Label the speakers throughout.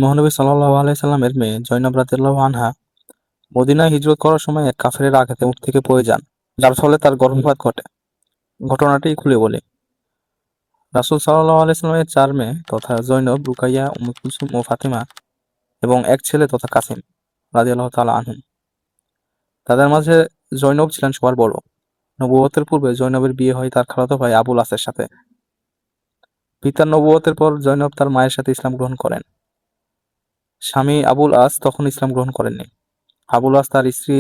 Speaker 1: মহানবী সাল্লাল্লাহু আলাইহি সাল্লামের মেয়ে জয়নব রাদিয়াল্লাহু আনহা মদিনায় হিজরত করার সময় এক কাফেরের আঘাতে উট থেকে পড়ে যান, যার ফলে তার গর্ভপাত ঘটে। ঘটনাটি খুলে বলি। রাসূল সাল্লাল্লাহু আলাইহি সাল্লামের ৪ মেয়ে তথা জয়নব, রুকাইয়া, উম্মে কুলসুম ও ফাতিমা এবং এক ছেলে তথা কাসিম রাদিয়াল্লাহু তাআলা আনহুম। তাদের মাঝে জয়নব ছিলেন সবার বড়। নবুয়তের পূর্বে জয়নবের বিয়ে হয় তার খালাতো ভাই আবুল আসের সাথে। পিতার নবুয়তের পর জয়নব তার মায়ের সাথে ইসলাম গ্রহণ করেন। স্বামী আবুল আস তখন ইসলাম গ্রহণ করেননি। আবুল আস তার স্ত্রী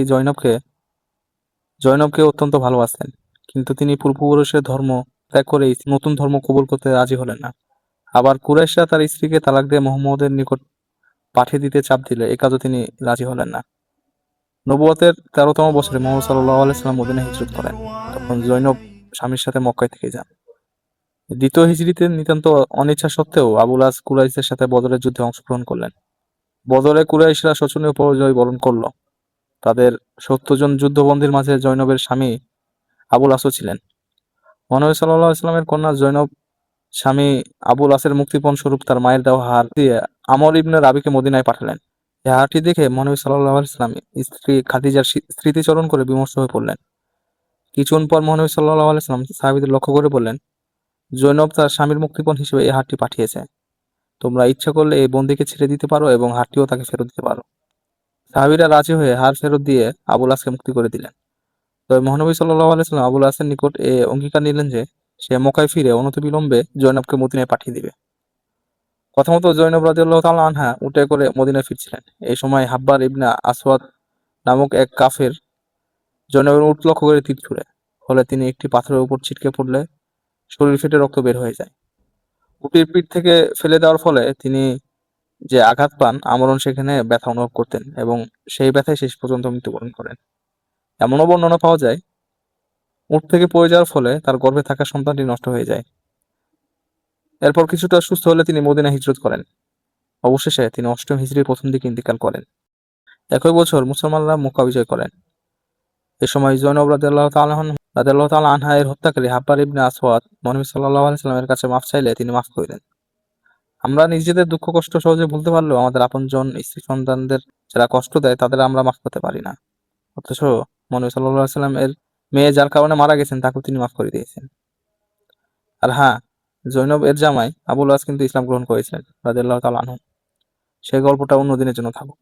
Speaker 1: জয়নবকে অত্যন্ত ভালোবাসতেন, কিন্তু তিনি পূর্বপুরুষের ধর্ম ত্যাগ করে নতুন ধর্ম কবুল করতে রাজি হলেন না। আবার কুরাইশরা তার স্ত্রীকে তালাক দিয়ে মুহাম্মদের নিকট পাঠিয়ে দিতে চাপ দিলে এ কাজও তিনি রাজি হলেন না। নবুয়তের ১৩তম বছরে মুহাম্মদ সাল্লাল্লাহু আলাইহি সাল্লাম মদিনায় হিজরত করেন। তখন জয়নব স্বামীর সাথে মক্কায় থেকে যান। দ্বিতীয় হিজরিতে নিতান্ত অনিচ্ছা সত্ত্বেও আবুল আস কুরাইশদের সাথে বদরের যুদ্ধে অংশগ্রহণ করলেন। বদরে কুরাইশরা শোচনীয় পরাজয় বরণ করল। তাদের ৭০ জন যুদ্ধবন্দীর মাঝে জয়নবের স্বামী আবুল আসও ছিলেন। মহানবী সাল্লাল্লাহু আলাইহি ওয়াসাল্লামের কন্যা জয়নব স্বামী আবুল আসের মুক্তিপণ স্বরূপ তার মায়ের দেওয়া হার দিয়ে আমর ইবনে রাবিকে মদিনায় পাঠালেন। এই হারটি দেখে মহানবী সাল্লাল্লাহু আলাইহি ওয়াসাল্লাম স্ত্রী খাদিজার স্মৃতিচারণ করে বিমর্ষ হয়ে পড়লেন। কিছুক্ষণ পর মহানবী সাল্লাল্লাহু আলাইহি ওয়াসাল্লাম সাহাবীদের লক্ষ্য করে বললেন, জৈনব তার স্বামীর মুক্তিপণ হিসেবে এই হারটি পাঠিয়েছে। তোমরা ইচ্ছা করলে এই বন্দীকে ছেড়ে দিতে পারো এবং হারটিও তাকে ফেরত দিতে পারো। সাহাবীরা রাজি হয়ে হার ফেরত দিয়ে আবুল আসকে মুক্তি করে দিলেন। তবে মহানবী সাল্লাল্লাহু আলাইহি ওয়াসাল্লাম আবুল আসের নিকট এ অঙ্গীকার নিলেন যে সে মক্কায় ফিরে অনতিবিলম্বে জয়নবকে মদিনায় পাঠিয়ে দিবে। প্রথমত জয়নব রাদিয়াল্লাহু তাআলা আনহা উটে করে মদিনায় ফিরছিলেন। এই সময় হাব্বার ইবনে আসওয়াদ নামক এক কাফের জয়নবের উট লক্ষ্য করে তীর ছুড়ে। ফলে তিনি একটি পাথরের উপর ছিটকে পড়লে শরীর ফেটে রক্ত বের হয়ে যায়। উটের পিঠ থেকে ফেলে দেওয়ার ফলে তিনি যে আঘাত পান, আমরণ সেখানে ব্যথা অনুভব করতেন এবং সেই ব্যথায় শেষ পর্যন্ত মৃত্যুবরণ করেন। এমনও বর্ণনা পাওয়া যায়, উট থেকে পড়ে যাওয়ার ফলে তার গর্ভে থাকা সন্তানটি নষ্ট হয়ে যায়। এরপর কিছুটা সুস্থ হলে তিনি মদিনায় হিজরত করেন। অবশেষে তিনি ৮ম হিজরির প্রথম দিকে ইন্তেকাল করেন। একই বছর মুসলমানরা মক্কা বিজয় করেন। এ সময় জয়নব রাদিয়াল্লাহু তাআলা আনহা এর হত্যাকারী হাব্বার ইবনে আসওয়াদ নবী সাল্লাল্লাহু আলাইহি সাল্লামের কাছে মাফ চাইলে তিনি মাফ করে দেন। আমরা নিজেদের দুঃখ কষ্ট সহজে ভুলতে পারলেও আমাদের আপনজন, স্ত্রী সন্তানদের যারা কষ্ট দেয় তাদের আমরা মাফ করতে পারি না। অথচ নবী সাল্লাল্লাহু আলাইহি সাল্লাম এর মেয়ে যার কারণে মারা গেছেন তাকেও তিনি মাফ করে দিয়েছেন। আর হ্যাঁ, জৈনব এর জামাই আবুল আস কিন্তু ইসলাম গ্রহণ করেছিলেন রাদিয়াল্লাহু তাআলা আনহু। সেই গল্পটা অন্য দিনের জন্য থাকুক।